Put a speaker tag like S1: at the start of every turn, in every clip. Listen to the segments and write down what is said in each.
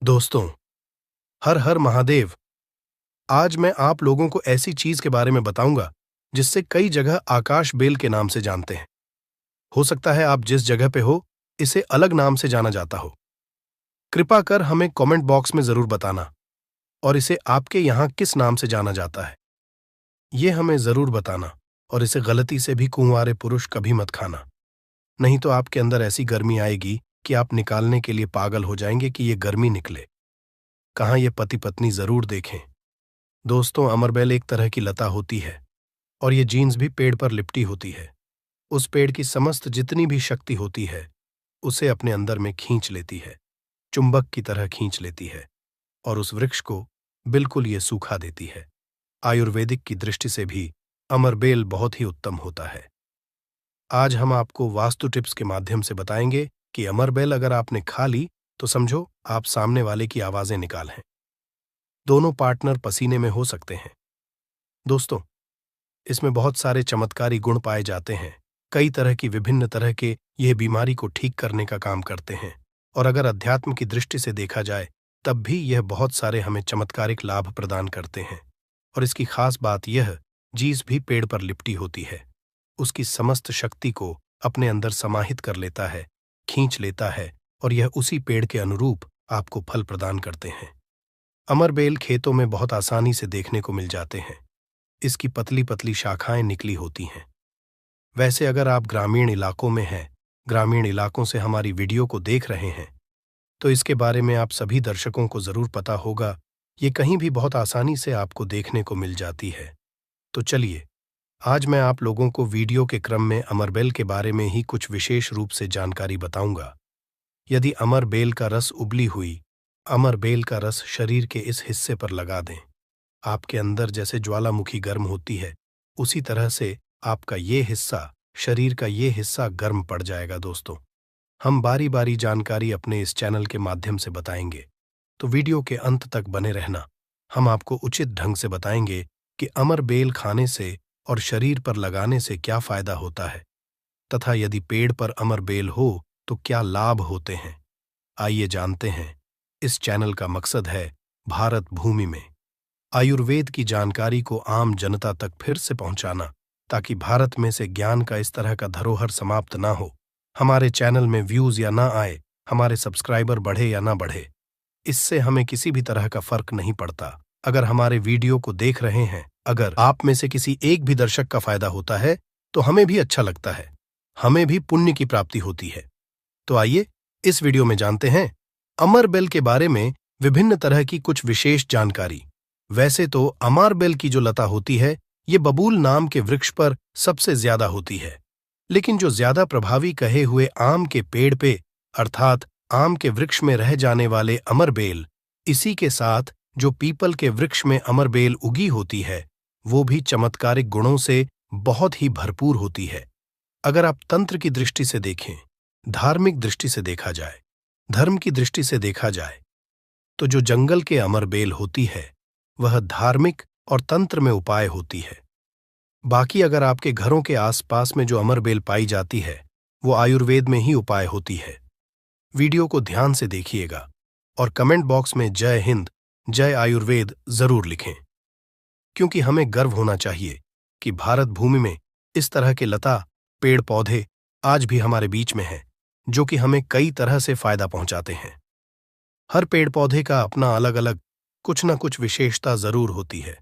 S1: दोस्तों, हर हर महादेव। आज मैं आप लोगों को ऐसी चीज के बारे में बताऊंगा जिससे कई जगह आकाश बेल के नाम से जानते हैं। हो सकता है आप जिस जगह पे हो इसे अलग नाम से जाना जाता हो। कृपा कर हमें कमेंट बॉक्स में जरूर बताना और इसे आपके यहाँ किस नाम से जाना जाता है ये हमें जरूर बताना। और इसे गलती से भी कुंवारे पुरुष कभी मत खाना, नहीं तो आपके अंदर ऐसी गर्मी आएगी कि आप निकालने के लिए पागल हो जाएंगे कि ये गर्मी निकले। कहाँ ये पति पत्नी जरूर देखें। दोस्तों, अमरबेल एक तरह की लता होती है और ये जीन्स भी पेड़ पर लिपटी होती है। उस पेड़ की समस्त जितनी भी शक्ति होती है उसे अपने अंदर में खींच लेती है, चुंबक की तरह खींच लेती है और उस वृक्ष को बिल्कुल ये सूखा देती है। आयुर्वेदिक की दृष्टि से भी अमरबेल बहुत ही उत्तम होता है। आज हम आपको वास्तु टिप्स के माध्यम से बताएंगे कि अमरबेल अगर आपने खा ली तो समझो आप सामने वाले की आवाजें निकाल हैं। दोनों पार्टनर पसीने में हो सकते हैं। दोस्तों, इसमें बहुत सारे चमत्कारी गुण पाए जाते हैं। कई तरह की विभिन्न तरह के यह बीमारी को ठीक करने का काम करते हैं और अगर अध्यात्म की दृष्टि से देखा जाए तब भी यह बहुत सारे हमें चमत्कारिक लाभ प्रदान करते हैं। और इसकी खास बात यह, जीस भी पेड़ पर लिपटी होती है, उसकी समस्त शक्ति को अपने अंदर समाहित कर लेता है, खींच लेता है और यह उसी पेड़ के अनुरूप आपको फल प्रदान करते हैं। अमरबेल खेतों में बहुत आसानी से देखने को मिल जाते हैं। इसकी पतली पतली शाखाएं निकली होती हैं। वैसे अगर आप ग्रामीण इलाकों में हैं, ग्रामीण इलाकों से हमारी वीडियो को देख रहे हैं, तो इसके बारे में आप सभी दर्शकों को जरूर पता होगा। ये कहीं भी बहुत आसानी से आपको देखने को मिल जाती है। तो चलिए, आज मैं आप लोगों को वीडियो के क्रम में अमरबेल के बारे में ही कुछ विशेष रूप से जानकारी बताऊंगा। यदि अमरबेल का रस उबली हुई अमरबेल का रस शरीर के इस हिस्से पर लगा दें, आपके अंदर जैसे ज्वालामुखी गर्म होती है उसी तरह से आपका ये हिस्सा, शरीर का ये हिस्सा गर्म पड़ जाएगा। दोस्तों, हम बारी बारी जानकारी अपने इस चैनल के माध्यम से बताएंगे, तो वीडियो के अंत तक बने रहना। हम आपको उचित ढंग से बताएंगे कि अमरबेल खाने से और शरीर पर लगाने से क्या फायदा होता है तथा यदि पेड़ पर अमरबेल हो तो क्या लाभ होते हैं। आइए जानते हैं। इस चैनल का मकसद है भारत भूमि में आयुर्वेद की जानकारी को आम जनता तक फिर से पहुंचाना, ताकि भारत में से ज्ञान का इस तरह का धरोहर समाप्त ना हो। हमारे चैनल में व्यूज या ना आए, हमारे सब्सक्राइबर बढ़े या ना बढ़े, इससे हमें किसी भी तरह का फर्क नहीं पड़ता। अगर हमारे वीडियो को देख रहे हैं, अगर आप में से किसी एक भी दर्शक का फायदा होता है तो हमें भी अच्छा लगता है, हमें भी पुण्य की प्राप्ति होती है। तो आइए इस वीडियो में जानते हैं अमरबेल के बारे में विभिन्न तरह की कुछ विशेष जानकारी। वैसे तो अमरबेल की जो लता होती है ये बबूल नाम के वृक्ष पर सबसे ज्यादा होती है, लेकिन जो ज्यादा प्रभावी कहे हुए आम के पेड़ पे अर्थात आम के वृक्ष में रह जाने वाले अमरबेल, इसी के साथ जो पीपल के वृक्ष में अमरबेल उगी होती है वो भी चमत्कारिक गुणों से बहुत ही भरपूर होती है। अगर आप तंत्र की दृष्टि से देखें, धार्मिक दृष्टि से देखा जाए, धर्म की दृष्टि से देखा जाए, तो जो जंगल के अमरबेल होती है वह धार्मिक और तंत्र में उपाय होती है। बाकी अगर आपके घरों के आसपास में जो अमरबेल पाई जाती है वो आयुर्वेद में ही उपाय होती है। वीडियो को ध्यान से देखिएगा और कमेंट बॉक्स में जय हिंद, जय आयुर्वेद जरूर लिखें, क्योंकि हमें गर्व होना चाहिए कि भारत भूमि में इस तरह के लता पेड़ पौधे आज भी हमारे बीच में हैं, जो कि हमें कई तरह से फायदा पहुंचाते हैं। हर पेड़ पौधे का अपना अलग अलग कुछ न कुछ विशेषता जरूर होती है,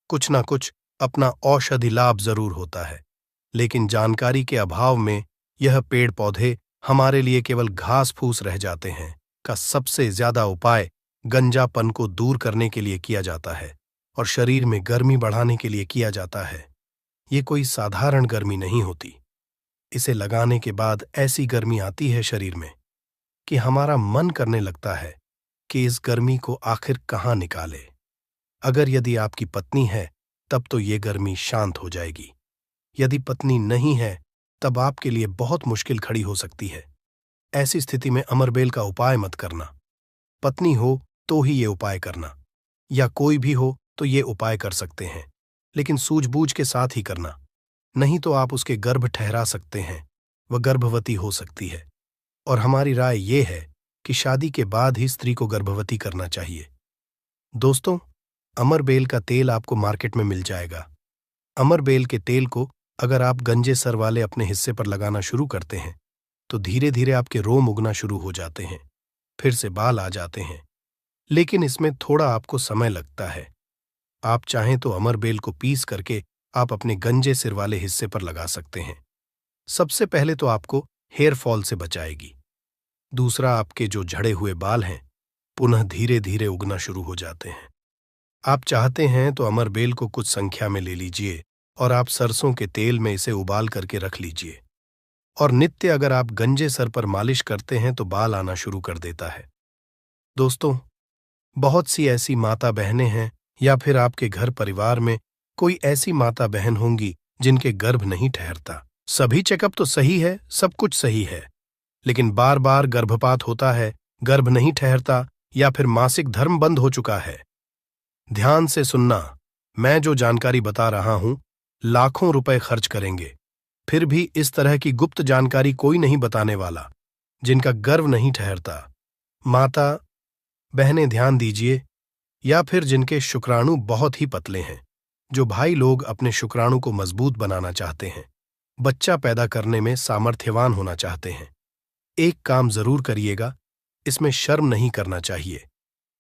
S1: कुछ न कुछ अपना औषधि लाभ जरूर होता है, लेकिन जानकारी के अभाव में यह पेड़ पौधे हमारे लिए केवल घास फूस रह जाते हैं। का सबसे ज्यादा उपाय गंजापन को दूर करने के लिए किया जाता है और शरीर में गर्मी बढ़ाने के लिए किया जाता है। ये कोई साधारण गर्मी नहीं होती। इसे लगाने के बाद ऐसी गर्मी आती है शरीर में कि हमारा मन करने लगता है कि इस गर्मी को आखिर कहाँ निकाले। अगर यदि आपकी पत्नी है तब तो ये गर्मी शांत हो जाएगी, यदि पत्नी नहीं है तब आपके लिए बहुत मुश्किल खड़ी हो सकती है। ऐसी स्थिति में अमरबेल का उपाय मत करना। पत्नी हो तो ही ये उपाय करना, या कोई भी हो तो ये उपाय कर सकते हैं, लेकिन सूझबूझ के साथ ही करना, नहीं तो आप उसके गर्भ ठहरा सकते हैं, वह गर्भवती हो सकती है। और हमारी राय ये है कि शादी के बाद ही स्त्री को गर्भवती करना चाहिए। दोस्तों, अमरबेल का तेल आपको मार्केट में मिल जाएगा। अमरबेल के तेल को अगर आप गंजे सर वाले अपने हिस्से पर लगाना शुरू करते हैं तो धीरे धीरे आपके रोम उगना शुरू हो जाते हैं, फिर से बाल आ जाते हैं। लेकिन इसमें थोड़ा आपको समय लगता है। आप चाहें तो अमरबेल को पीस करके आप अपने गंजे सिर वाले हिस्से पर लगा सकते हैं। सबसे पहले तो आपको हेयर फॉल से बचाएगी। दूसरा, आपके जो झड़े हुए बाल हैं पुनः धीरे धीरे उगना शुरू हो जाते हैं। आप चाहते हैं तो अमरबेल को कुछ संख्या में ले लीजिए और आप सरसों के तेल में इसे उबाल करके रख लीजिए। और नित्य अगर आप गंजे सर पर मालिश करते हैं तो बाल आना शुरू कर देता है। दोस्तों, बहुत सी ऐसी माता बहनें हैं या फिर आपके घर परिवार में कोई ऐसी माता बहन होंगी जिनके गर्भ नहीं ठहरता। सभी चेकअप तो सही है, सब कुछ सही है, लेकिन बार बार गर्भपात होता है, गर्भ नहीं ठहरता या फिर मासिक धर्म बंद हो चुका है। ध्यान से सुनना, मैं जो जानकारी बता रहा हूं लाखों रुपए खर्च करेंगे, फिर भी इस तरह की गुप्त जानकारी कोई नहीं बताने वाला। जिनका गर्भ नहीं ठहरता, माता बहनें ध्यान दीजिए, या फिर जिनके शुक्राणु बहुत ही पतले हैं, जो भाई लोग अपने शुक्राणु को मजबूत बनाना चाहते हैं, बच्चा पैदा करने में सामर्थ्यवान होना चाहते हैं, एक काम जरूर करिएगा, इसमें शर्म नहीं करना चाहिए।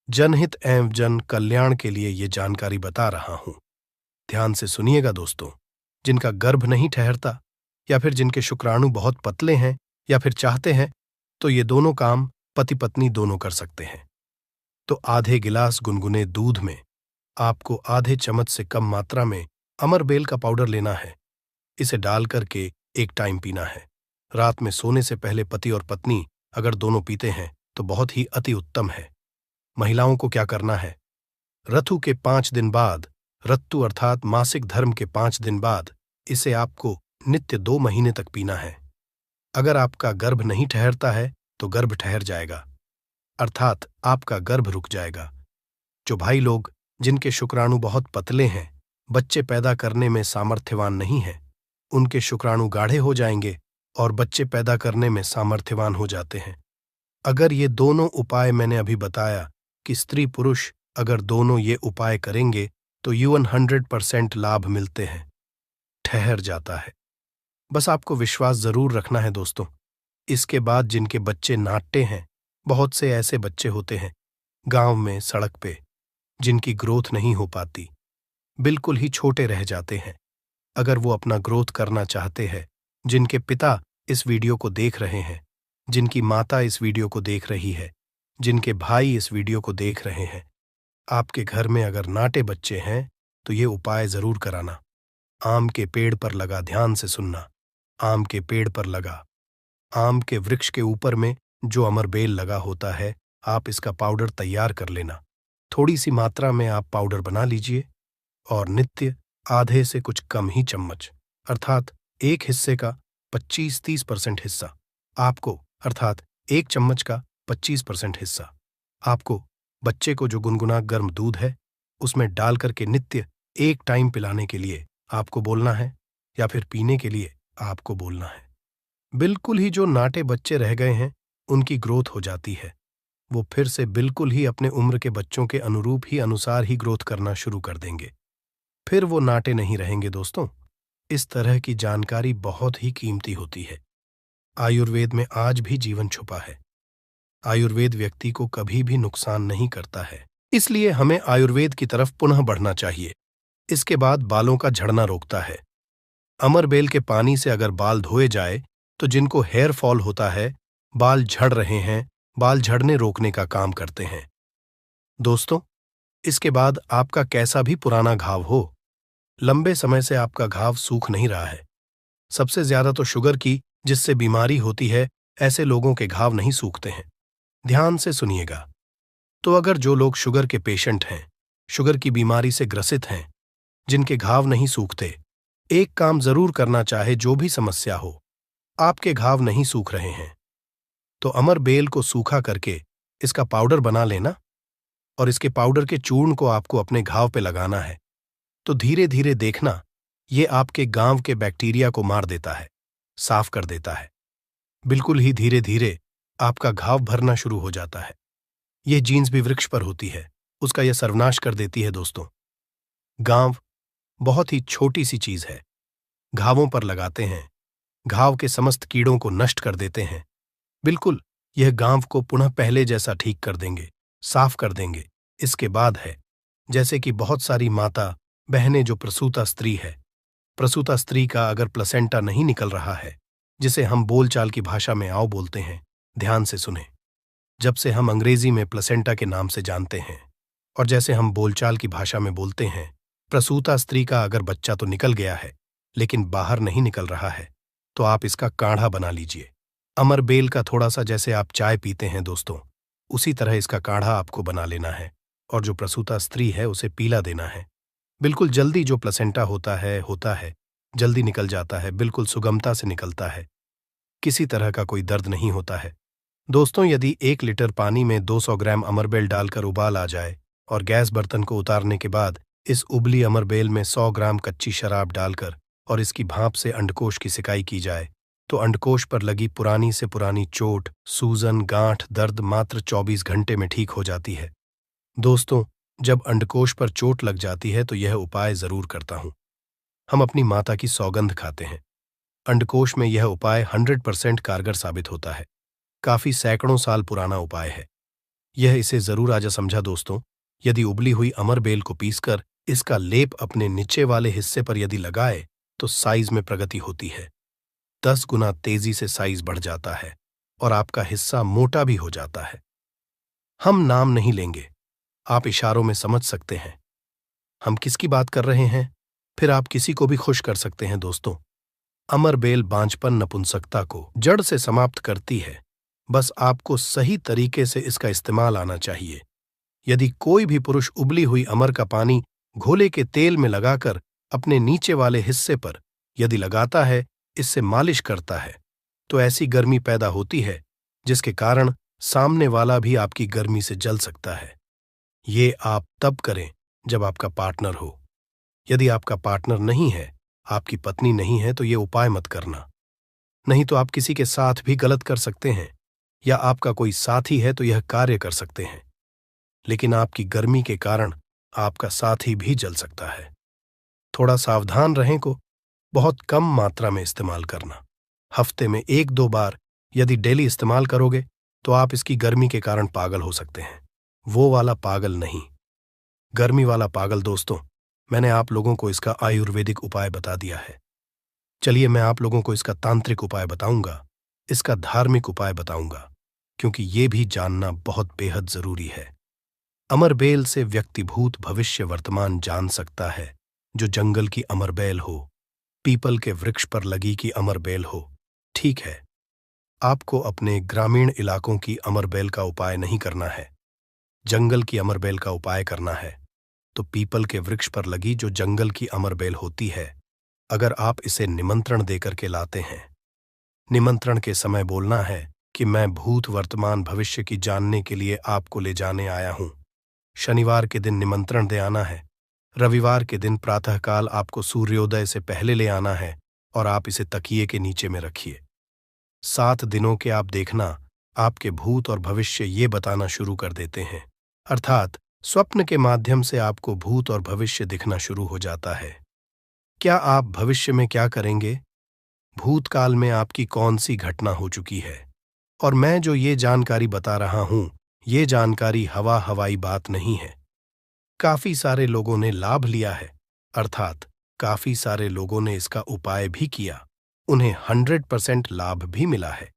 S1: जनहित एवं जन कल्याण के लिए ये जानकारी बता रहा हूं। ध्यान से सुनिएगा दोस्तों, जिनका गर्भ नहीं ठहरता या फिर जिनके शुक्राणु बहुत पतले हैं या फिर चाहते हैं, तो ये दोनों काम पति पत्नी दोनों कर सकते हैं। तो आधे गिलास गुनगुने दूध में आपको आधे चम्मच से कम मात्रा में अमरबेल का पाउडर लेना है। इसे डाल करके एक टाइम पीना है। रात में सोने से पहले पति और पत्नी अगर दोनों पीते हैं तो बहुत ही अति उत्तम है। महिलाओं को क्या करना है, ऋतु के 5 दिन बाद, ऋतु अर्थात मासिक धर्म के 5 दिन बाद इसे आपको नित्य 2 महीने तक पीना है। अगर आपका गर्भ नहीं ठहरता है तो गर्भ ठहर जाएगा, अर्थात आपका गर्भ रुक जाएगा। जो भाई लोग जिनके शुक्राणु बहुत पतले हैं, बच्चे पैदा करने में सामर्थ्यवान नहीं हैं, उनके शुक्राणु गाढ़े हो जाएंगे और बच्चे पैदा करने में सामर्थ्यवान हो जाते हैं। अगर ये दोनों उपाय मैंने अभी बताया कि स्त्री पुरुष अगर दोनों ये उपाय करेंगे तो युवन 100% लाभ मिलते हैं, ठहर जाता है। बस आपको विश्वास जरूर रखना है दोस्तों। इसके बाद जिनके बच्चे नाट्य हैं, बहुत से ऐसे बच्चे होते हैं गांव में, सड़क पे, जिनकी ग्रोथ नहीं हो पाती, बिल्कुल ही छोटे रह जाते हैं। अगर वो अपना ग्रोथ करना चाहते हैं, जिनके पिता इस वीडियो को देख रहे हैं, जिनकी माता इस वीडियो को देख रही है, जिनके भाई इस वीडियो को देख रहे हैं, आपके घर में अगर नाटे बच्चे हैं तो ये उपाय जरूर कराना। आम के पेड़ पर लगा, ध्यान से सुनना, आम के पेड़ पर लगा, आम के वृक्ष के ऊपर में जो अमरबेल लगा होता है, आप इसका पाउडर तैयार कर लेना। थोड़ी सी मात्रा में आप पाउडर बना लीजिए और नित्य आधे से कुछ कम ही चम्मच, अर्थात एक हिस्से का 25-30% हिस्सा आपको, अर्थात एक चम्मच का 25% हिस्सा आपको बच्चे को जो गुनगुना गर्म दूध है उसमें डाल करके नित्य एक टाइम पिलाने के लिए आपको बोलना है या फिर पीने के लिए आपको बोलना है। बिल्कुल ही जो नाटे बच्चे रह गए हैं उनकी ग्रोथ हो जाती है, वो फिर से बिल्कुल ही अपने उम्र के बच्चों के अनुरूप ही अनुसार ही ग्रोथ करना शुरू कर देंगे, फिर वो नाटे नहीं रहेंगे। दोस्तों, इस तरह की जानकारी बहुत ही कीमती होती है। आयुर्वेद में आज भी जीवन छुपा है। आयुर्वेद व्यक्ति को कभी भी नुकसान नहीं करता है, इसलिए हमें आयुर्वेद की तरफ पुनः बढ़ना चाहिए। इसके बाद बालों का झड़ना रोकता है। अमरबेल के पानी से अगर बाल धोए जाए तो जिनको हेयर फॉल होता है, बाल झड़ रहे हैं, बाल झड़ने रोकने का काम करते हैं। दोस्तों, इसके बाद आपका कैसा भी पुराना घाव हो, लंबे समय से आपका घाव सूख नहीं रहा है, सबसे ज्यादा तो शुगर की जिससे बीमारी होती है, ऐसे लोगों के घाव नहीं सूखते हैं। ध्यान से सुनिएगा। तो अगर जो लोग शुगर के पेशेंट हैं, शुगर की बीमारी से ग्रसित हैं, जिनके घाव नहीं सूखते, एक काम जरूर करना चाहे, जो भी समस्या हो, आपके घाव नहीं सूख रहे हैं तो अमरबेल को सूखा करके इसका पाउडर बना लेना और इसके पाउडर के चूर्ण को आपको अपने घाव पे लगाना है। तो धीरे धीरे देखना, ये आपके गांव के बैक्टीरिया को मार देता है, साफ कर देता है। बिल्कुल ही धीरे धीरे आपका घाव भरना शुरू हो जाता है। यह जीन्स भी वृक्ष पर होती है, उसका यह सर्वनाश कर देती है दोस्तों। गांव बहुत ही छोटी सी चीज है, घावों पर लगाते हैं, घाव के समस्त कीड़ों को नष्ट कर देते हैं। बिल्कुल, यह गांव को पुनः पहले जैसा ठीक कर देंगे, साफ कर देंगे। इसके बाद है, जैसे कि बहुत सारी माता बहनें जो प्रसूता स्त्री है, प्रसूता स्त्री का अगर प्लेसेंटा नहीं निकल रहा है, जिसे हम बोलचाल की भाषा में आओ बोलते हैं, ध्यान से सुने। जब से हम अंग्रेजी में प्लेसेंटा के नाम से जानते हैं और जैसे हम बोलचाल की भाषा में बोलते हैं, प्रसूता स्त्री का अगर बच्चा तो निकल गया है लेकिन बाहर नहीं निकल रहा है, तो आप इसका काढ़ा बना लीजिए। अमर बेल का थोड़ा सा जैसे आप चाय पीते हैं दोस्तों, उसी तरह इसका काढ़ा आपको बना लेना है और जो प्रसूता स्त्री है उसे पीला देना है। बिल्कुल जल्दी जो प्लेसेंटा होता है, जल्दी निकल जाता है, बिल्कुल सुगमता से निकलता है, किसी तरह का कोई दर्द नहीं होता है। दोस्तों, यदि 1 लीटर पानी में 200 ग्राम अमरबेल डालकर उबाल आ जाए और गैस बर्तन को उतारने के बाद इस उबली अमरबेल में 100 ग्राम कच्ची शराब डालकर और इसकी भाप से अंडकोश की सिकाई की जाए, तो अंडकोश पर लगी पुरानी से पुरानी चोट, सूजन, गांठ, दर्द मात्र 24 घंटे में ठीक हो जाती है। दोस्तों, जब अंडकोश पर चोट लग जाती है तो यह उपाय जरूर करता हूं। हम अपनी माता की सौगंध खाते हैं। अंडकोश में यह उपाय 100% कारगर साबित होता है। काफी सैकड़ों साल पुराना उपाय है। यह इसे जरूर आजा समझा दोस्तों। यदि उबली हुई अमरबेल को पीसकर इसका लेप अपने नीचे वाले हिस्से पर यदि लगाए तो साइज में प्रगति होती है। 10 गुना तेजी से साइज बढ़ जाता है और आपका हिस्सा मोटा भी हो जाता है। हम नाम नहीं लेंगे, आप इशारों में समझ सकते हैं हम किसकी बात कर रहे हैं। फिर आप किसी को भी खुश कर सकते हैं दोस्तों। अमरबेल बांझपन, नपुंसकता को जड़ से समाप्त करती है। बस आपको सही तरीके से इसका इस्तेमाल आना चाहिए। यदि कोई भी पुरुष उबली हुई अमर का पानी घोले के तेल में लगाकर अपने नीचे वाले हिस्से पर यदि लगाता है, इससे मालिश करता है, तो ऐसी गर्मी पैदा होती है जिसके कारण सामने वाला भी आपकी गर्मी से जल सकता है। ये आप तब करें जब आपका पार्टनर हो। यदि आपका पार्टनर नहीं है, आपकी पत्नी नहीं है, तो ये उपाय मत करना। नहीं तो आप किसी के साथ भी गलत कर सकते हैं, या आपका कोई साथी है तो यह कार्य कर सकते हैं, लेकिन आपकी गर्मी के कारण आपका साथी भी जल सकता है। थोड़ा सावधान रहें को बहुत कम मात्रा में इस्तेमाल करना। हफ्ते में 1-2 बार यदि डेली इस्तेमाल करोगे तो आप इसकी गर्मी के कारण पागल हो सकते हैं। वो वाला पागल नहीं, गर्मी वाला पागल। दोस्तों, मैंने आप लोगों को इसका आयुर्वेदिक उपाय बता दिया है। चलिए मैं आप लोगों को इसका तांत्रिक उपाय बताऊंगा, इसका धार्मिक उपाय बताऊंगा, क्योंकि ये भी जानना बहुत बेहद जरूरी है। अमरबेल से व्यक्ति भूत, भविष्य, वर्तमान जान सकता है। जो जंगल की अमरबेल हो, पीपल के वृक्ष पर लगी की अमरबेल हो। ठीक है, आपको अपने ग्रामीण इलाकों की अमरबेल का उपाय नहीं करना है, जंगल की अमरबेल का उपाय करना है। तो पीपल के वृक्ष पर लगी जो जंगल की अमरबेल होती है, अगर आप इसे निमंत्रण देकर के लाते हैं, निमंत्रण के समय बोलना है कि मैं भूत, वर्तमान, भविष्य की जानने के लिए आपको ले जाने आया हूं। शनिवार के दिन निमंत्रण दे आना है, रविवार के दिन प्रातःकाल आपको सूर्योदय से पहले ले आना है और आप इसे तकिए के नीचे में रखिए। 7 दिनों के आप देखना, आपके भूत और भविष्य ये बताना शुरू कर देते हैं, अर्थात स्वप्न के माध्यम से आपको भूत और भविष्य दिखना शुरू हो जाता है। क्या आप भविष्य में क्या करेंगे, भूतकाल में आपकी कौन सी घटना हो चुकी है, और मैं जो ये जानकारी बता रहा हूं, ये जानकारी हवाई बात नहीं है। काफी सारे लोगों ने लाभ लिया है, अर्थात काफी सारे लोगों ने इसका उपाय भी किया, उन्हें 100% लाभ भी मिला है,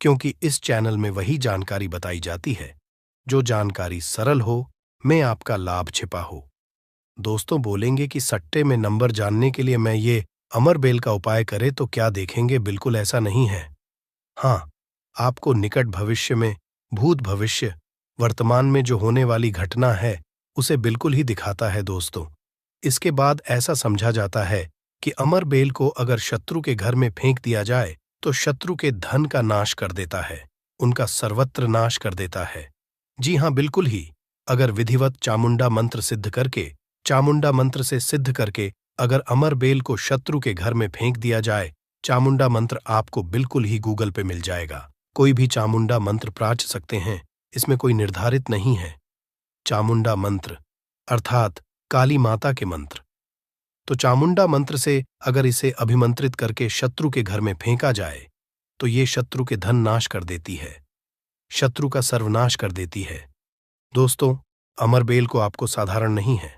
S1: क्योंकि इस चैनल में वही जानकारी बताई जाती है जो जानकारी सरल हो, में आपका लाभ छिपा हो। दोस्तों बोलेंगे कि सट्टे में नंबर जानने के लिए मैं ये अमरबेल का उपाय करे तो क्या देखेंगे, बिल्कुल ऐसा नहीं है। हाँ, आपको निकट भविष्य में भूत, भविष्य, वर्तमान में जो होने वाली घटना है उसे बिल्कुल ही दिखाता है दोस्तों। इसके बाद ऐसा समझा जाता है कि अमरबेल को अगर शत्रु के घर में फेंक दिया जाए तो शत्रु के धन का नाश कर देता है, उनका सर्वत्र नाश कर देता है। जी हाँ, बिल्कुल ही। अगर विधिवत चामुंडा मंत्र सिद्ध करके, चामुंडा मंत्र से सिद्ध करके अगर अमरबेल को शत्रु के घर में फेंक दिया जाए, चामुंडा मंत्र आपको बिल्कुल ही गूगल पे मिल जाएगा। कोई भी चामुंडा मंत्र प्राच सकते हैं, इसमें कोई निर्धारित नहीं है। चामुंडा मंत्र अर्थात काली माता के मंत्र। तो चामुंडा मंत्र से अगर इसे अभिमंत्रित करके शत्रु के घर में फेंका जाए तो ये शत्रु के धन नाश कर देती है, शत्रु का सर्वनाश कर देती है। दोस्तों, अमरबेल को आपको साधारण नहीं है।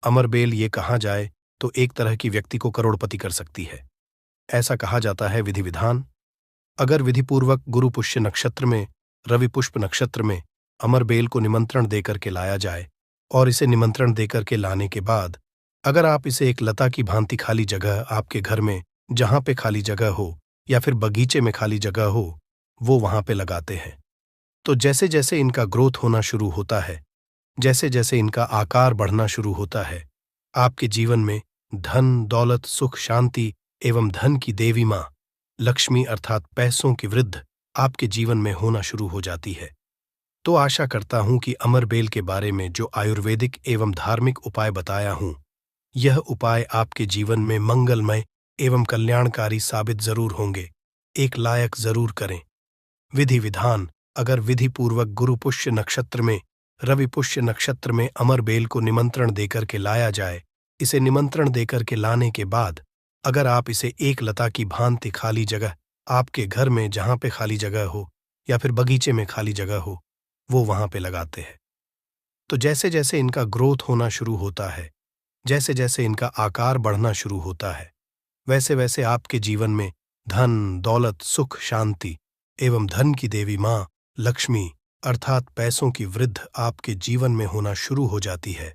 S1: अमरबेल ये कहा जाए तो एक तरह की व्यक्ति को करोड़पति कर सकती है। ऐसा कहा जाता है विधि विधान। अगर विधिपूर्वक गुरु पुष्य नक्षत्र में, रवि पुष्प नक्षत्र में अमरबेल को निमंत्रण देकर के लाया जाए और इसे निमंत्रण देकर के लाने के बाद अगर आप इसे एक लता की भांति खाली जगह आपके घर में जहां पे खाली जगह हो या फिर बगीचे में खाली जगह हो, वो वहां पे लगाते हैं, तो जैसे जैसे इनका ग्रोथ होना शुरू होता है, जैसे जैसे इनका आकार बढ़ना शुरू होता है, आपके जीवन में धन, दौलत, सुख, शांति एवं धन की देवी मां लक्ष्मी अर्थात पैसों की वृद्धि आपके जीवन में होना शुरू हो जाती है। तो आशा करता हूं कि अमरबेल के बारे में जो आयुर्वेदिक एवं धार्मिक उपाय बताया हूं, यह उपाय आपके जीवन में मंगलमय एवं कल्याणकारी साबित जरूर होंगे। एक लायक जरूर करें। विधि विधान अगर विधि पूर्वक गुरु पुष्य नक्षत्र में, रवि पुष्य नक्षत्र में अमरबेल को निमंत्रण देकर के लाया जाए, इसे निमंत्रण देकर के लाने के बाद अगर आप इसे एक लता की भांति खाली जगह आपके घर में जहां पे खाली जगह हो या फिर बगीचे में खाली जगह हो, वो वहां पे लगाते हैं, तो जैसे जैसे इनका ग्रोथ होना शुरू होता है, जैसे जैसे इनका आकार बढ़ना शुरू होता है, वैसे वैसे आपके जीवन में धन, दौलत, सुख, शांति एवं धन की देवी मां लक्ष्मी अर्थात पैसों की वृद्धि आपके जीवन में होना शुरू हो जाती है।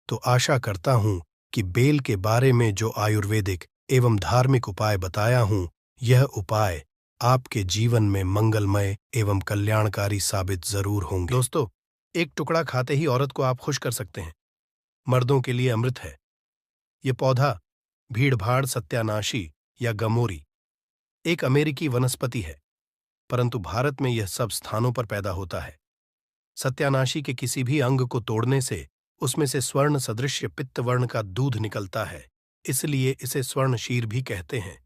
S1: तो आशा करता हूं कि बेल के बारे में जो आयुर्वेदिक एवं धार्मिक उपाय बताया हूं, यह उपाय आपके जीवन में मंगलमय एवं कल्याणकारी साबित जरूर होंगे। दोस्तों, एक टुकड़ा खाते ही औरत को आप खुश कर सकते हैं। मर्दों के लिए अमृत है। यह पौधा भीड़भाड़, सत्यानाशी या गमोरी एक अमेरिकी वनस्पति है, परंतु भारत में यह सब स्थानों पर पैदा होता है। सत्यानाशी के किसी भी अंग को तोड़ने से उसमें से स्वर्ण सदृश पित्त वर्ण का दूध निकलता है, इसलिए इसे स्वर्णशीर भी कहते हैं।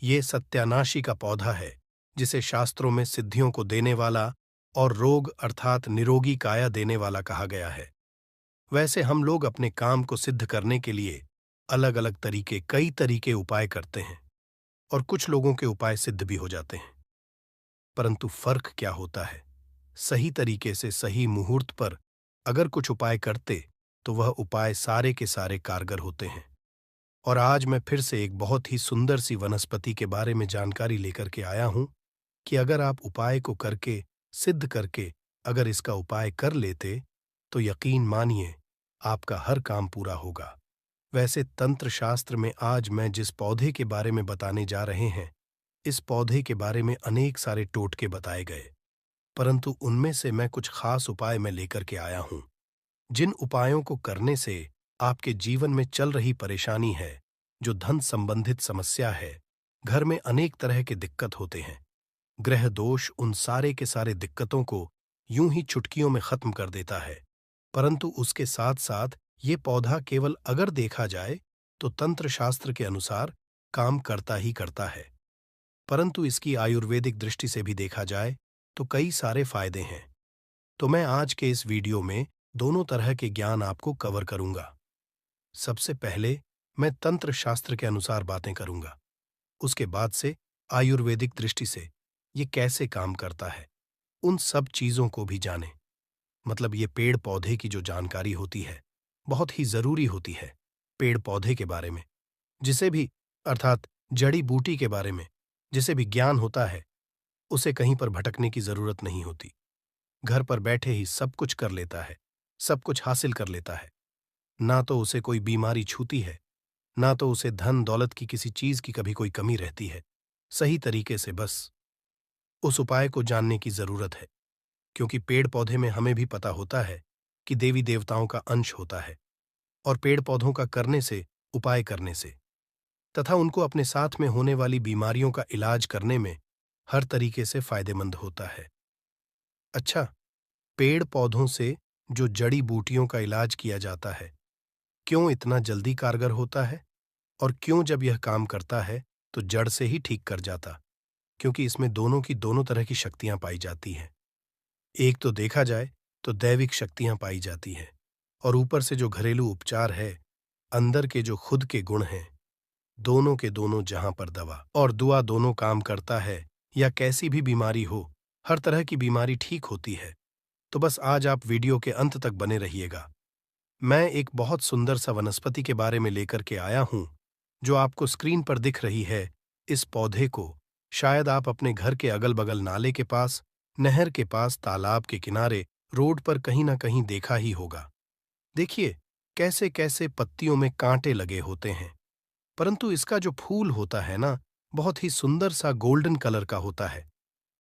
S1: ये सत्यानाशी का पौधा है जिसे शास्त्रों में सिद्धियों को देने वाला और रोग अर्थात निरोगी काया देने वाला कहा गया है। वैसे हम लोग अपने काम को सिद्ध करने के लिए अलग अलग कई तरीके उपाय करते हैं और कुछ लोगों के उपाय सिद्ध भी हो जाते हैं, परंतु फर्क क्या होता है? सही तरीके से सही मुहूर्त पर अगर कुछ उपाय करते तो वह उपाय सारे के सारे कारगर होते हैं। और आज मैं फिर से एक बहुत ही सुंदर सी वनस्पति के बारे में जानकारी लेकर के आया हूं कि अगर आप उपाय को करके, सिद्ध करके अगर इसका उपाय कर लेते तो यकीन मानिए आपका हर काम पूरा होगा। वैसे तंत्र शास्त्र में आज मैं जिस पौधे के बारे में बताने जा रहे हैं, इस पौधे के बारे में अनेक सारे टोटके बताए गए, परंतु उनमें से मैं कुछ खास उपाय मैं लेकर के आया हूं, जिन उपायों को करने से आपके जीवन में चल रही परेशानी है, जो धन संबंधित समस्या है, घर में अनेक तरह के दिक्कत होते हैं, ग्रह दोष उन सारे के सारे दिक्कतों को यूं ही चुटकियों में खत्म कर देता है। परंतु उसके साथ साथ ये पौधा केवल अगर देखा जाए तो तंत्र शास्त्र के अनुसार काम करता ही करता है, परंतु इसकी आयुर्वेदिक दृष्टि से भी देखा जाए तो कई सारे फायदे हैं। तो मैं आज के इस वीडियो में दोनों तरह के ज्ञान आपको कवर करूंगा। सबसे पहले मैं तंत्र शास्त्र के अनुसार बातें करूंगा, उसके बाद से आयुर्वेदिक दृष्टि से ये कैसे काम करता है, उन सब चीजों को भी जानें। मतलब ये पेड़ पौधे की जो जानकारी होती है बहुत ही जरूरी होती है। पेड़ पौधे के बारे में जिसे भी अर्थात जड़ी बूटी के बारे में जिसे भी ज्ञान होता है, उसे कहीं पर भटकने की जरूरत नहीं होती। घर पर बैठे ही सब कुछ कर लेता है, सब कुछ हासिल कर लेता है। ना तो उसे कोई बीमारी छूती है, ना तो उसे धन दौलत की किसी चीज की कभी कोई कमी रहती है। सही तरीके से बस उस उपाय को जानने की जरूरत है, क्योंकि पेड़ पौधे में हमें भी पता होता है कि देवी देवताओं का अंश होता है और पेड़ पौधों का करने से, उपाय करने से तथा उनको अपने साथ में होने वाली बीमारियों का इलाज करने में हर तरीके से फायदेमंद होता है। अच्छा, पेड़ पौधों से जो जड़ी बूटियों का इलाज किया जाता है, क्यों इतना जल्दी कारगर होता है और क्यों जब यह काम करता है तो जड़ से ही ठीक कर जाता? क्योंकि इसमें दोनों की दोनों तरह की शक्तियां पाई जाती हैं। एक तो देखा जाए तो दैविक शक्तियां पाई जाती हैं, और ऊपर से जो घरेलू उपचार है, अंदर के जो खुद के गुण हैं, दोनों के दोनों जहां पर दवा और दुआ दोनों काम करता है, या कैसी भी बीमारी हो, हर तरह की बीमारी ठीक होती है। तो बस आज आप वीडियो के अंत तक बने रहिएगा। मैं एक बहुत सुंदर सा वनस्पति के बारे में लेकर के आया हूं, जो आपको स्क्रीन पर दिख रही है। इस पौधे को शायद आप अपने घर के अगल बगल नाले के पास, नहर के पास, तालाब के किनारे, रोड पर कहीं ना कहीं देखा ही होगा। देखिए कैसे कैसे पत्तियों में कांटे लगे होते हैं, परंतु इसका जो फूल होता है ना, बहुत ही सुंदर सा गोल्डन कलर का होता है।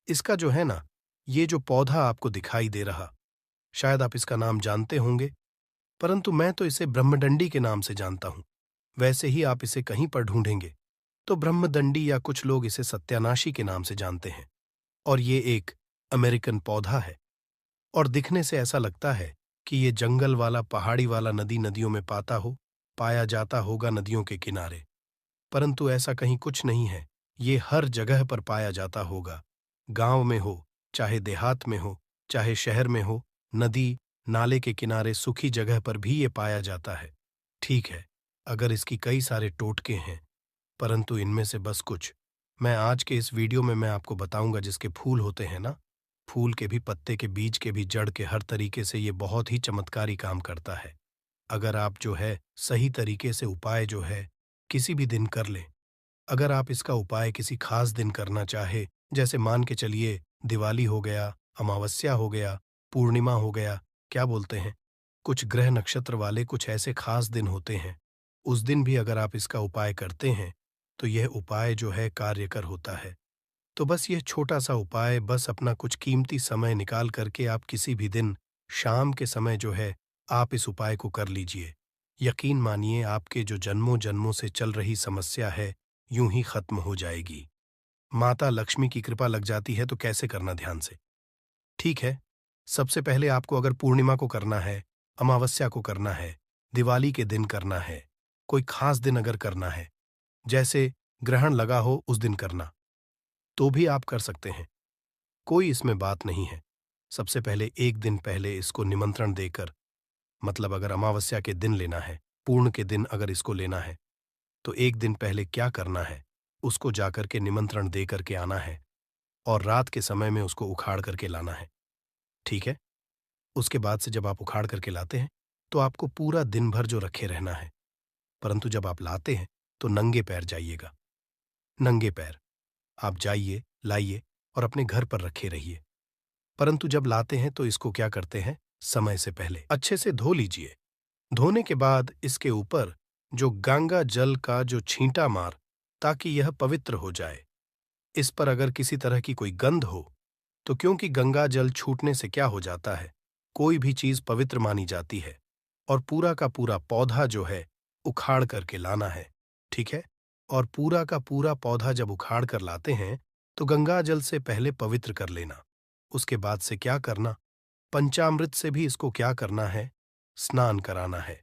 S1: इसका जो है ना, ये जो पौधा आपको दिखाई दे रहा, शायद आप इसका नाम जानते होंगे, परंतु मैं तो इसे ब्रह्मदंडी के नाम से जानता हूं। वैसे ही आप इसे कहीं पर ढूंढेंगे तो ब्रह्मदंडी, या कुछ लोग इसे सत्यानाशी के नाम से जानते हैं। और ये एक अमेरिकन पौधा है, और दिखने से ऐसा लगता है कि ये जंगल वाला, पहाड़ी वाला, नदियों में पाया जाता होगा, नदियों के किनारे। परंतु ऐसा कहीं कुछ नहीं है। ये हर जगह पर पाया जाता होगा। गांव में हो, चाहे देहात में हो, चाहे शहर में हो, नदी नाले के किनारे, सूखी जगह पर भी ये पाया जाता है। ठीक है, अगर इसकी कई सारे टोटके हैं, परंतु इनमें से बस कुछ मैं आज के इस वीडियो में मैं आपको बताऊंगा। जिसके फूल होते हैं ना, फूल के भी, पत्ते के, बीज के भी, जड़ के, हर तरीके से ये बहुत ही चमत्कारी काम करता है। अगर आप जो है सही तरीके से उपाय जो है किसी भी दिन कर लें, अगर आप इसका उपाय किसी खास दिन करना चाहे, जैसे मान के चलिए दिवाली हो गया, अमावस्या हो गया, पूर्णिमा हो गया, क्या बोलते हैं, कुछ ग्रह नक्षत्र वाले कुछ ऐसे खास दिन होते हैं, उस दिन भी अगर आप इसका उपाय करते हैं तो यह उपाय जो है कार्यकर होता है। तो बस यह छोटा सा उपाय, बस अपना कुछ कीमती समय निकाल करके आप किसी भी दिन शाम के समय जो है आप इस उपाय को कर लीजिए। यकीन मानिए, आपके जो जन्मों जन्मों से चल रही समस्या है, यूं ही खत्म हो जाएगी। माता लक्ष्मी की कृपा लग जाती है। तो कैसे करना, ध्यान से। ठीक है, सबसे पहले आपको अगर पूर्णिमा को करना है, अमावस्या को करना है, दिवाली के दिन करना है, कोई खास दिन अगर करना है, जैसे ग्रहण लगा हो उस दिन करना, तो भी आप कर सकते हैं। कोई इसमें बात नहीं है। सबसे पहले एक दिन पहले इसको निमंत्रण देकर, मतलब अगर अमावस्या के दिन लेना है, पूर्ण के दिन अगर इसको लेना है, तो एक दिन पहले क्या करना है, उसको जाकर के निमंत्रण दे करके आना है, और रात के समय में उसको उखाड़ करके लाना है। ठीक है, उसके बाद से जब आप उखाड़ करके लाते हैं तो आपको पूरा दिन भर जो रखे रहना है, परंतु जब आप लाते हैं तो नंगे पैर जाइएगा। नंगे पैर आप जाइए, लाइए और अपने घर पर रखे रहिए। परंतु जब लाते हैं तो इसको क्या करते हैं, समय से पहले अच्छे से धो लीजिए। धोने के बाद इसके ऊपर जो गंगा जल का जो छींटा मार, ताकि यह पवित्र हो जाए। इस पर अगर किसी तरह की कोई गंध हो, तो क्योंकि गंगा जल छूटने से क्या हो जाता है, कोई भी चीज पवित्र मानी जाती है, और पूरा का पूरा पौधा जो है उखाड़ करके लाना है। ठीक है, और पूरा का पूरा पौधा जब उखाड़ कर लाते हैं तो गंगा जल से पहले पवित्र कर लेना। उसके बाद से क्या करना, पंचामृत से भी इसको क्या करना है, स्नान कराना है।